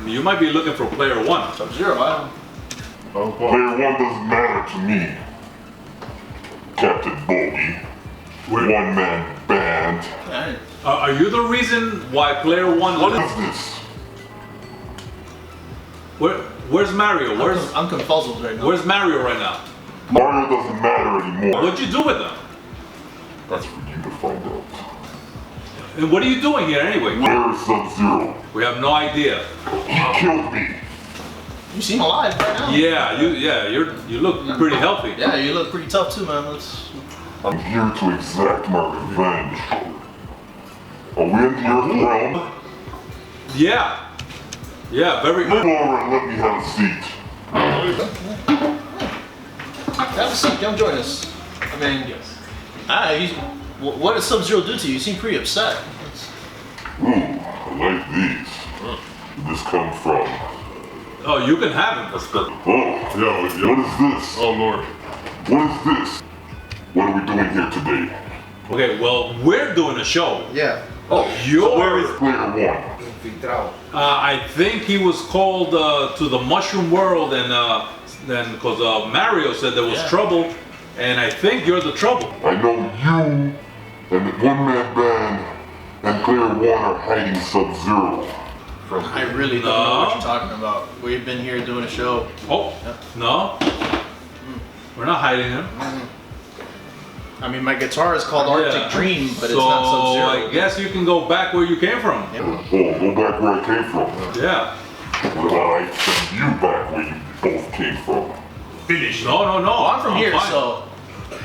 you might be looking for player 1. Sub-Zero, Player 1 doesn't matter to me. Captain Bogy, one-man band. Right. Are you the reason why player 1? What is this? Where's Mario? I'm confuzzled right now. Where's Mario right now? Mario doesn't matter anymore. What'd you do with him? That's for you to find out. And what are you doing here anyway? Where is Sub-Zero? We have no idea. He killed me. You seem alive right now. Yeah, you look pretty healthy. Yeah, you look pretty tough too, man. I'm here to exact my revenge. Are we in the Earth realm? Yeah. Yeah, very Move over and let me have a seat. Have a seat. Come join us. I mean, yes. What did Sub-Zero do to you? You seem pretty upset. Ooh, I like these. Where did this come from? Oh, you can have him. Oh, what is this? Oh Lord. What is this? What are we doing here today? Okay, well, we're doing a show. Yeah. Oh, Where is player 1? I think he was called to the mushroom world, and then because Mario said there was trouble, and I think you're the trouble. I know you and the one-man band and player 1 are hiding Sub-Zero. I really don't know what you're talking about. We've been here doing a show. Oh, no. We're not hiding him. I mean, my guitar is called Arctic Dream, but it's not Sub-Zero. I guess you can go back where you came from. Yeah. Oh, go back where I came from. Yeah. What about I send you back where you both came from? Finish. No. Well, I'm from here, fine. so.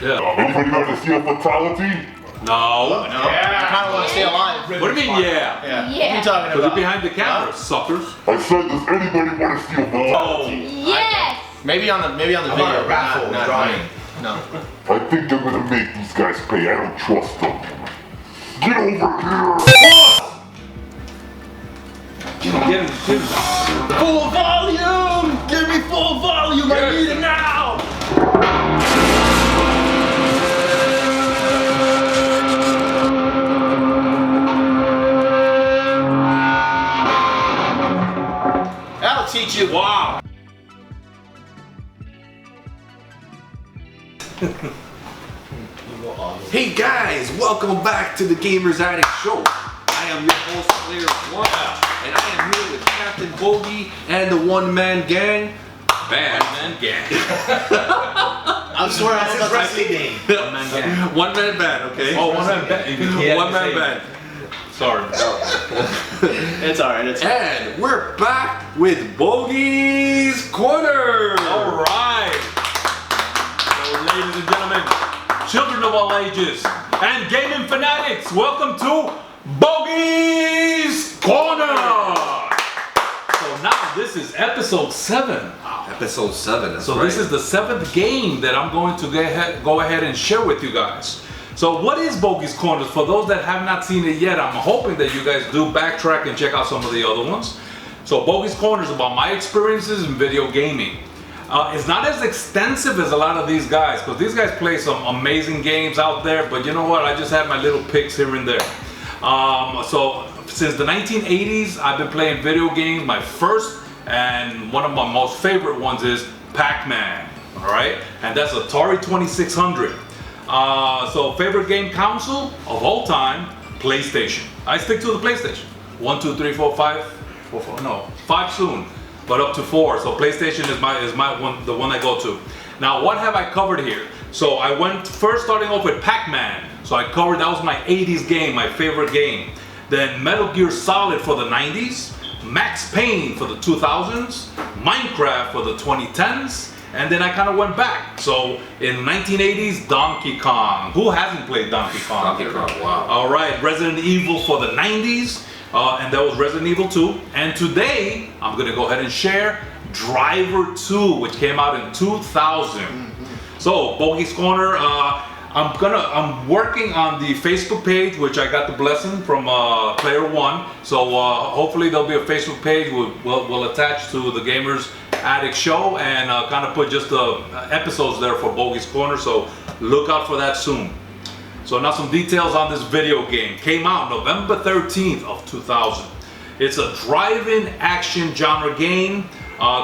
Yeah. Anybody like to see a fatality? No. I kind of want to stay alive. What do you mean, yeah? Yeah. What are you talking Because about? you're behind the camera, suckers. I said, does anybody want to see a fatality? Yes! Maybe on the video. about a raffle not drawing? No. I think I'm gonna make these guys pay. I don't trust them. Get over here! Get him. Full volume! Give me full volume! I need it now! That'll teach you. Wow. Hey guys, welcome back to the Gamers Addict Show. I am your host, Player 1, and I am here with Captain Bogy and the one-man gang. One-man gang. I'm swearing That's his wrestling name. One-man gang. One-man band, okay? Oh, one-man band. One-man band. Sorry. It's alright, it's alright. And we're back with Bogy's Corner. All right. So, ladies and gentlemen, children of all ages, and gaming fanatics, welcome to Bogy's Corner. So now this is episode 7. Episode 7, that's So right. this is the 7th game that I'm going to go ahead and share with you guys. So what is Bogy's Corner? For those that have not seen it yet, I'm hoping that you guys do backtrack and check out some of the other ones. So Bogy's Corner is about my experiences in video gaming. It's not as extensive as a lot of these guys, because these guys play some amazing games out there, but you know what? I just have my little picks here and there. So since the 1980s, I've been playing video games. My first and one of my most favorite ones is Pac-Man, all right? And that's Atari 2600. So favorite game console of all time, PlayStation. I stick to the PlayStation. 1, 2, 3, 4, 5, 5 soon, but up to 4. So PlayStation is my one, the one I go to. Now, what have I covered here? So I went first starting off with Pac-Man. So I covered, that was my 80s game, my favorite game. Then Metal Gear Solid for the 90s, Max Payne for the 2000s, Minecraft for the 2010s, and then I kind of went back. So in the 1980s, Donkey Kong. Who hasn't played Donkey Kong? Donkey Kong, wow. All right, Resident Evil for the 90s, and that was Resident Evil 2. And today, I'm gonna go ahead and share Driver 2, which came out in 2000. So, Bogy's Corner, I'm working on the Facebook page, which I got the blessing from Player 1. So hopefully there'll be a Facebook page we'll attach to the Gamers Addict Show, and kind of put just the episodes there for Bogy's Corner. So look out for that soon. So now some details on this video game. Came out November 13th of 2000. It's a drive-in action genre game.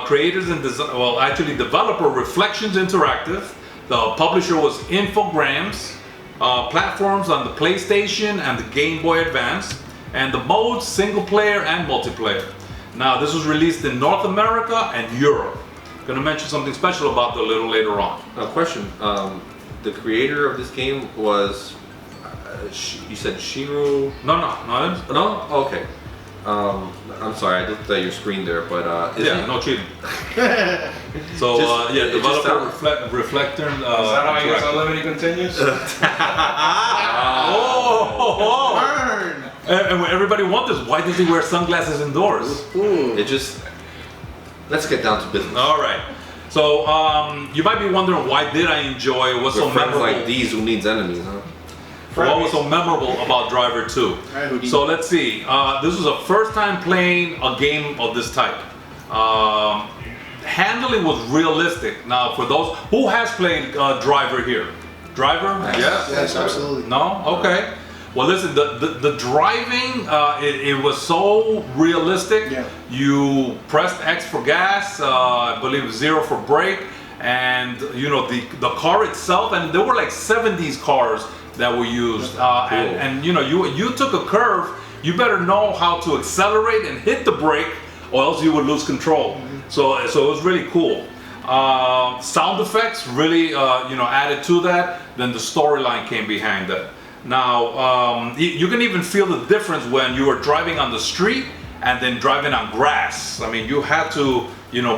Creators and developer Reflections Interactive. The publisher was Infogrames. Platforms on the PlayStation and the Game Boy Advance. And the modes, single player and multiplayer. Now, this was released in North America and Europe. Gonna mention something special about it a little later on. Now, question. The creator of this game was, you said Shinru? No. No? Okay. I'm sorry, I looked at your screen there, but no cheating. So developer Reflector. Is that how I guess Unlimited continues? Burn! And when everybody wonders, why does he wear sunglasses indoors? It just, let's get down to business. All right. So you might be wondering, why did I enjoy? What's so memorable? Like these, who needs enemies, huh? What was so memorable about Driver 2? So let's see. This was the first time playing a game of this type. Handling was realistic. Now, for those who has played Driver here, Driver? Yes, absolutely. No? Okay. Well, listen. The driving, it was so realistic. Yeah. You pressed X for gas, I believe 0 for brake, and you know the car itself. And there were like 70s cars that were used, and you know you took a curve, you better know how to accelerate and hit the brake, or else you would lose control. So it was really cool. Sound effects really added to that. Then the storyline came behind that. Now you can even feel the difference when you were driving on the street and then driving on grass. I mean, you had to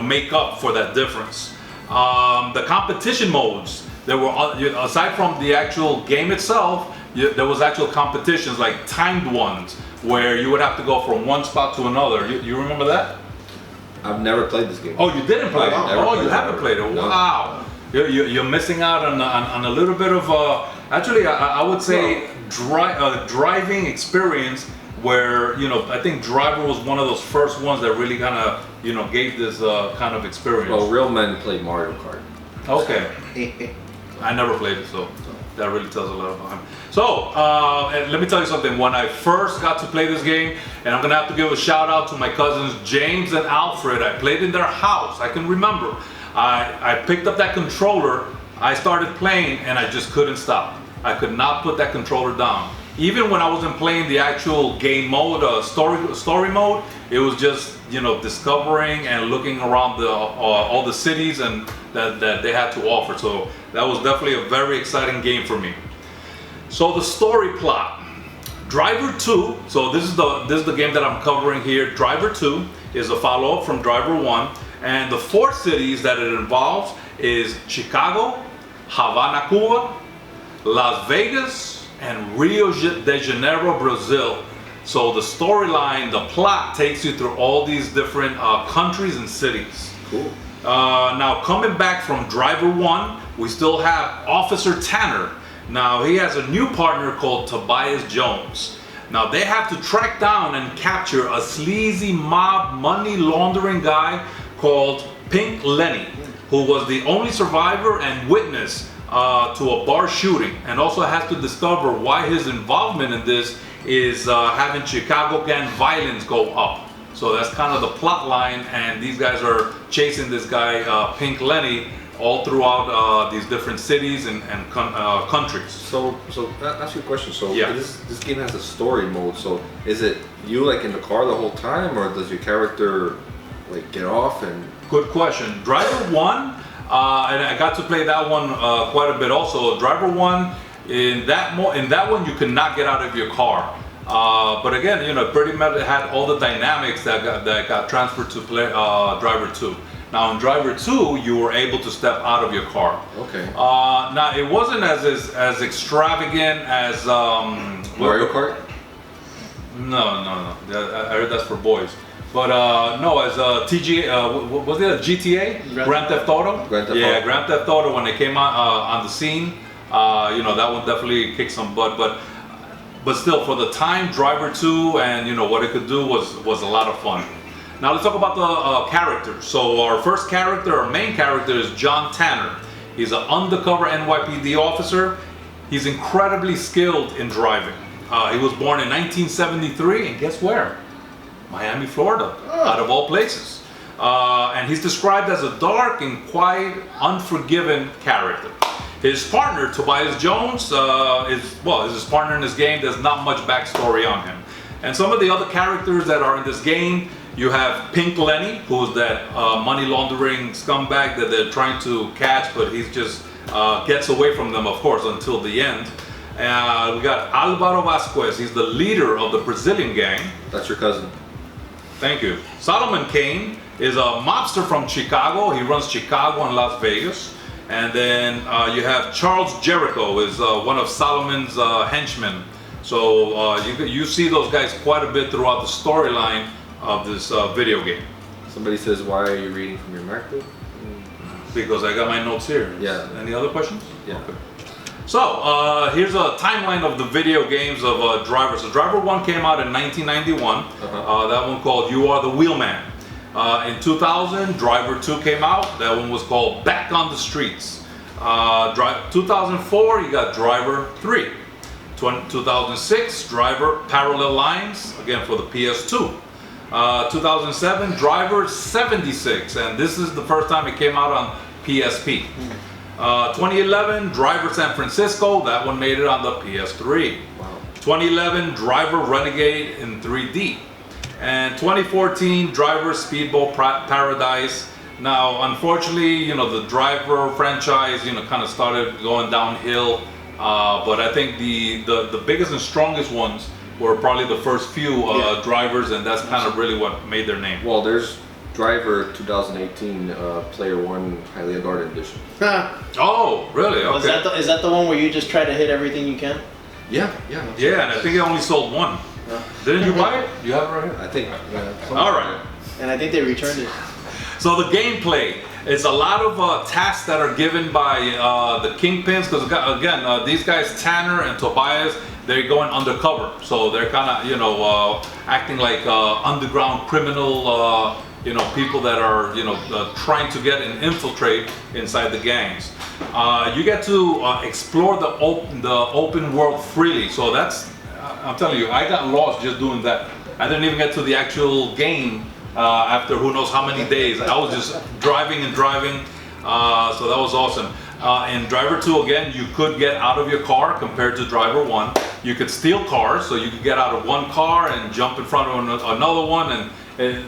make up for that difference. The competition modes. There were, aside from the actual game itself, there was actual competitions, like timed ones, where you would have to go from one spot to another. You remember that? I've never played this game. Oh, you didn't play it? Oh, you haven't played it? No. Wow. You're missing out on a little bit of, actually, I would say, driving experience where, I think Driver was one of those first ones that really kind of, gave this kind of experience. Well, real men play Mario Kart. Okay. I never played it, so that really tells a lot about him. So, and let me tell you something. When I first got to play this game, and I'm gonna have to give a shout out to my cousins James and Alfred. I played in their house. I can remember. I picked up that controller. I started playing, and I just couldn't stop. I could not put that controller down. Even when I wasn't playing the actual game mode, story mode, it was just discovering and looking around all the cities and that they had to offer. So that was definitely a very exciting game for me. So the story plot, Driver 2. So this is the game that I'm covering here. Driver 2 is a follow-up from Driver 1, and the 4 cities that it involves is Chicago, Havana, Cuba, Las Vegas, and Rio de Janeiro, Brazil. So the storyline, the plot takes you through all these different countries and cities. Cool. Now coming back from Driver 1, we still have Officer Tanner. Now he has a new partner called Tobias Jones. Now they have to track down and capture a sleazy mob money laundering guy called Pink Lenny, who was the only survivor and witness to a bar shooting, and also has to discover why his involvement in this is having Chicago gang violence go up. So that's kind of the plot line, and these guys are chasing this guy, Pink Lenny, all throughout these different cities and countries. So I'll ask you a question. So yeah. This game has a story mode. So is it you like in the car the whole time, or does your character like get off and? Good question. Driver 1, and I got to play that one quite a bit also. Driver 1, in that one you could not get out of your car. But again, pretty much it had all the dynamics that got transferred to play Driver 2. Now in Driver 2, you were able to step out of your car. Okay. Now it wasn't as extravagant as Mario Kart? No. I heard that's for boys. But no, as T.G.A, was it a GTA? Grand Theft Auto? Grand Theft Yeah, Auto. Grand Theft Auto, when they came on the scene, that one definitely kicked some butt. But still, for the time, Driver 2 and what it could do was a lot of fun. Now let's talk about the characters. So our first character, our main character, is John Tanner. He's an undercover NYPD officer. He's incredibly skilled in driving. He was born in 1973, and guess where? Miami, Florida, out of all places. And he's described as a dark and quiet, unforgiving character. His partner, Tobias Jones, is his partner in this game. There's not much backstory on him. And some of the other characters that are in this game, you have Pink Lenny, who's that money laundering scumbag that they're trying to catch, but he just gets away from them, of course, until the end. We got Alvaro Vasquez. He's the leader of the Brazilian gang. That's your cousin. Thank you. Solomon Kane is a mobster from Chicago. He runs Chicago and Las Vegas. And then you have Charles Jericho, is one of Solomon's henchmen. So you see those guys quite a bit throughout the storyline of this video game. Somebody says, why are you reading from your MacBook? Because I got my notes here. Yeah. Any other questions? Yeah. Okay. So here's a timeline of the video games of Driver. So Driver 1 came out in 1991. That one called You Are the Wheelman. In 2000, Driver 2 came out. That one was called Back on the Streets. 2004, you got Driver 3. 2006, Driver Parallel Lines, again for the PS2. 2007, Driver 76, and this is the first time it came out on PSP. 2011, Driver San Francisco, that one made it on the PS3. Wow. 2011, Driver Renegade in 3D. And 2014, Driver Speedball Paradise. Now, unfortunately, the Driver franchise, kind of started going downhill. But I think the biggest and strongest ones were probably the first few drivers, and that's kind of really what made their name. Well, there's Driver 2018 Player One Hialeah Garden Edition. Oh, really? Okay. Is that the one where you just try to hit everything you can? Yeah. Yeah, and I think it only sold one. Didn't you buy it? You have it right here? I think. All right. And I think they returned it. So the gameplay, it's a lot of tasks that are given by the Kingpins, because again, these guys, Tanner and Tobias, they're going undercover. So they're kind of, acting like underground criminal, people that are, trying to get and infiltrate inside the gangs. You get to explore the open world freely. So that's, I'm telling you, I got lost just doing that. I didn't even get to the actual game after who knows how many days. I was just driving and driving, so that was awesome. In Driver 2, again, you could get out of your car compared to Driver 1. You could steal cars, so you could get out of one car and jump in front of another one. And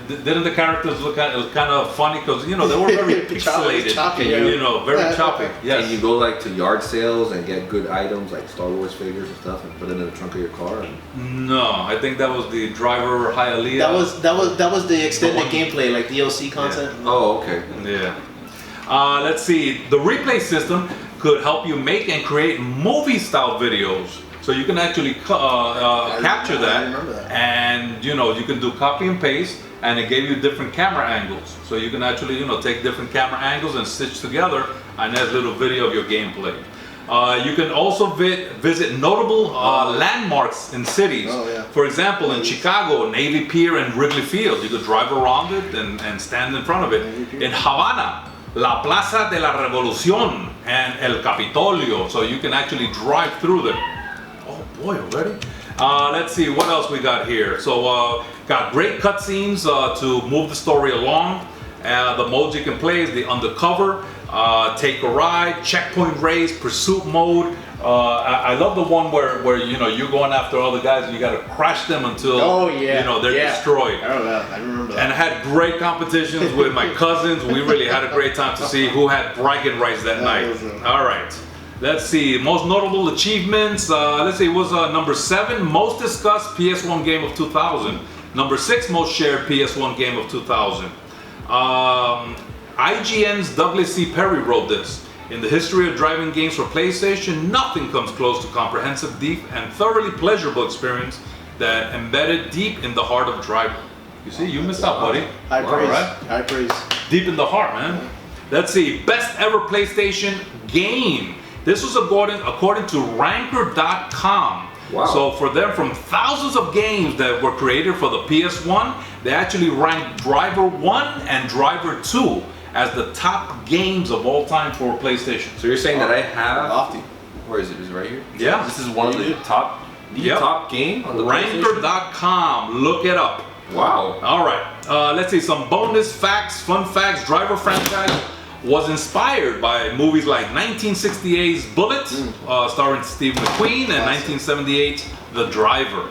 didn't the characters look at it? Was kind of funny because they were very pixelated, choppy, very choppy. Yes. And you go like to yard sales and get good items like Star Wars figures and stuff, and put it in the trunk of your car. No, I think that was the Driver Hialeah. That was the extended gameplay, like DLC content. Yeah. Oh, okay. Yeah. Let's see. The replay system could help you make and create movie-style videos. So you can actually capture that, and you can do copy and paste, and it gave you different camera angles. So you can actually take different camera angles and stitch together a nice little video of your gameplay. You can also visit notable landmarks in cities. For example, in Chicago, Navy Pier and Wrigley Field, you could drive around it and stand in front of it. In Havana, La Plaza de la Revolución and El Capitolio, so you can actually drive through them. Oh boy, already? Let's see what else we got here. So got great cutscenes to move the story along. The modes you can play is the undercover, take a ride, checkpoint race, pursuit mode. I love the one where you're going after other guys and you got to crash them until they're destroyed. I remember that. And I had great competitions with my cousins. We really had a great time to see who had bragging rights that night. All right. Let's see, most notable achievements. Let's see, it was number 7, most discussed PS1 game of 2000. Number 6, most shared PS1 game of 2000. IGN's Douglas C. Perry wrote this. In the history of driving games for PlayStation, nothing comes close to comprehensive, deep, and thoroughly pleasurable experience that embedded deep in the heart of driving. You see, you missed out, buddy. High praise. Right? High praise. Deep in the heart, man. Let's see, best ever PlayStation game. This was according to Ranker.com. Wow. So for them, from thousands of games that were created for the PS1, they actually ranked Driver 1 and Driver 2 as the top games of all time for PlayStation. So you're saying that I have... Lofty. Where is it? Is it right here? Yeah. This is one of the top game on the PlayStation? Ranker.com. Look it up. Wow. All right. Let's see some bonus facts, fun facts. Driver franchise was inspired by movies like 1968's Bullet, starring Steve McQueen, and 1978's The Driver.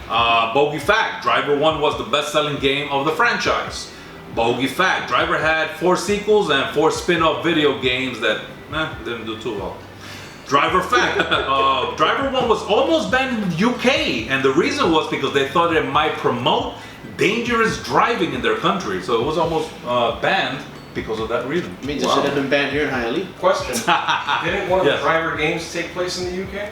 Bogey fact: Driver 1 was the best-selling game of the franchise. Bogey fact: Driver had 4 sequels and 4 spin-off video games that didn't do too well. Driver fact: Driver 1 was almost banned in the UK, and the reason was because they thought it might promote dangerous driving in their country. So it was almost banned because of that reason. Means it should have been banned here in Hialeah. Question. Didn't one of Yes. the driver games take place in the UK?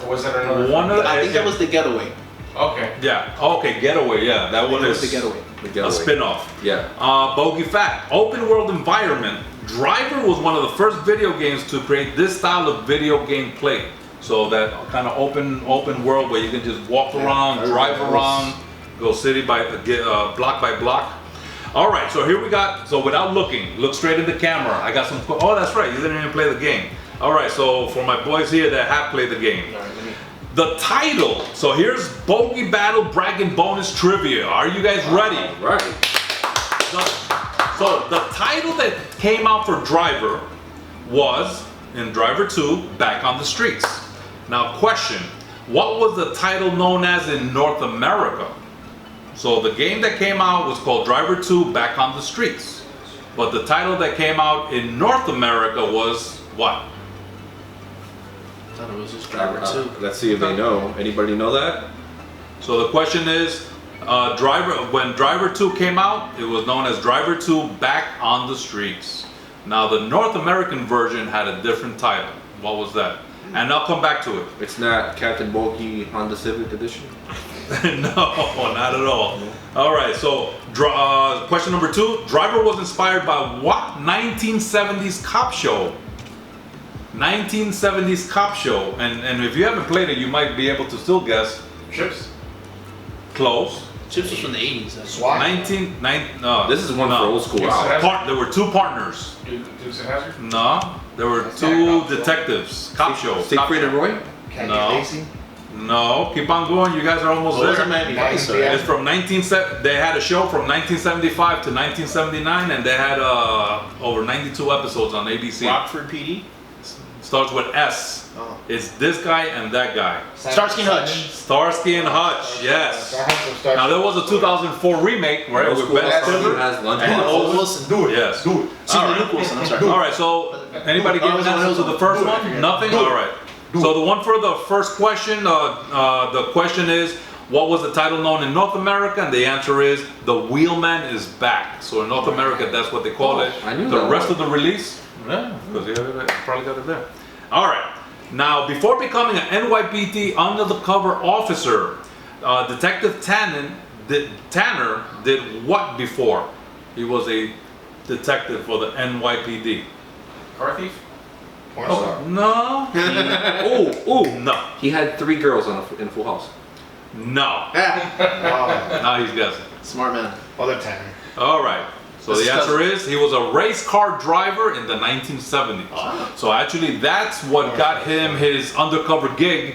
Or was that another? I think that was the Getaway. Okay. Yeah. Okay. Getaway. Yeah. That one was is the Getaway. a spin-off. Yeah. Bogey fact: open world environment. Driver was one of the first video games to create this style of video game play. So that kind of open world where you can just walk around, drive around, go city by block by block. All right, so here we got. So without looking, look straight at the camera. I got some. Oh, that's right. You didn't even play the game. All right. So for my boys here that have played the game, the title. So here's Bogey Battle Bragging Bonus Trivia. Are you guys ready? Right. So the title that came out for Driver was in Driver 2, Back on the Streets. Now question, what was the title known as in North America? So the game that came out was called Driver 2, Back on the Streets. But the title that came out in North America was what? I thought it was just Driver 2. Let's see if they know. Anybody know that? So the question is, when Driver 2 came out, it was known as Driver 2 Back on the Streets. Now the North American version had a different title. What was that? And I'll come back to it. It's not Captain Bogy Honda Civic Edition. No, not at all. All right, so question number 2. Driver was inspired by what 1970s cop show? 1970s cop show. And if you haven't played it, you might be able to still guess. Chips? Close. Chips was from the 80s. SWAT. This is one for old school. Wow. There were 2 partners. Dukes of Hazzard? No, there were That's 2 not cop show. detectives. Cop show. Siegfried and Roy? Candy No. Lacey. No, keep on going. You guys are almost What was there. a Miami Vice? Yeah. It's from They had a show from 1975 to 1979, and they had over 92 episodes on ABC. Rockford PD. Starts with S. Oh. It's this guy and that guy. Starsky and Hutch. Starsky and Hutch. Yes. I have some Starsky. Now there was a 2004 remake, right, Old with school Ben Steve Stiller. has And lunchbox. Owen Wilson. Do it. Yes. Do it. See, Luke Wilson, I'm sorry. All right. So anybody give an answer to the first one? Nothing. All right. So the one for the first question, the question is, what was the title known in North America? And the answer is, The Wheelman is Back. So in North America, that's what they call it. I knew the that rest one. of the release, yeah, because you probably got it there. All right. Now, before becoming an NYPD undercover officer, Detective Tanner did what before? He was a detective for the NYPD. Car thief? Porn star. No. No. He had 3 girls in Full House. No. Wow. Now he's guessing. Smart man. Other Tanner. All right. So This the is answer is he was a race car driver in the 1970s. So actually that's what got him his undercover gig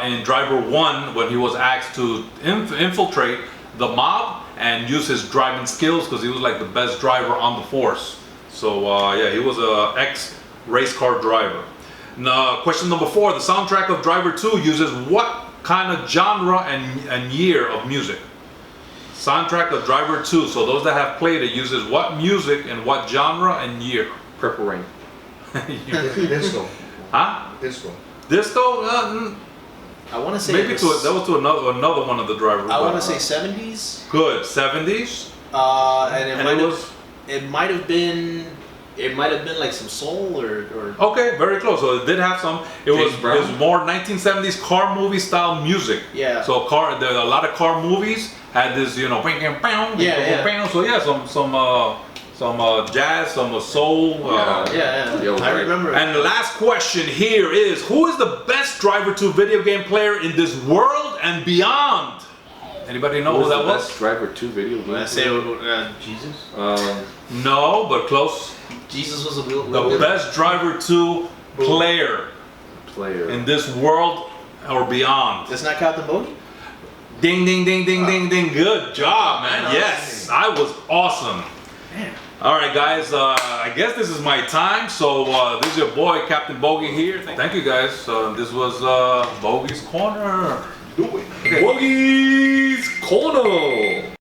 in Driver 1 when he was asked to infiltrate the mob and use his driving skills because he was like the best driver on the force. So yeah, he was a ex-race car driver. Now, question number 4, the soundtrack of Driver 2 uses what kind of genre and year of music? Soundtrack of Driver 2. So those that have played it uses what music and what genre and year? Purple Rain. Disco. Huh? Disco. Disco? I want to say Maybe that was to another one of the drivers. I want to say 70s. Good. 70s. And And it might have been like some soul or Okay, very close. So it did have some. It was Brown? more 1970s car movie style music. Yeah. So there are a lot of car movies had this, you know, Yeah. So yeah, some jazz, some soul. yeah. Yo, I right. remember. And the last question here is, who is the best Driver 2 video game player in this world and beyond? Anybody know who that was? Best Driver 2 video game? When I say Jesus. No, but close. Jesus was a The best Driver 2 player player. in this world or beyond. That's not Captain Bogy? Ding, ding, ding, ding, ding, ding. Good job, man. Yes, I was awesome. All right, guys. I guess this is my time. So this is your boy, Captain Bogy here. Thank you, guys. This was Bogy's Corner. Do it. Bogy's Corner.